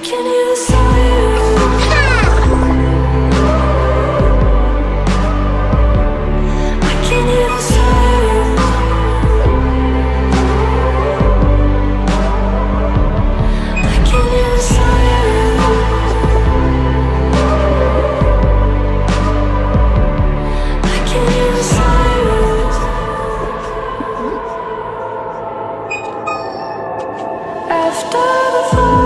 can hear the sirens. I can hear the sirens. I can hear the sirens. I can hear the sirens. After the fire.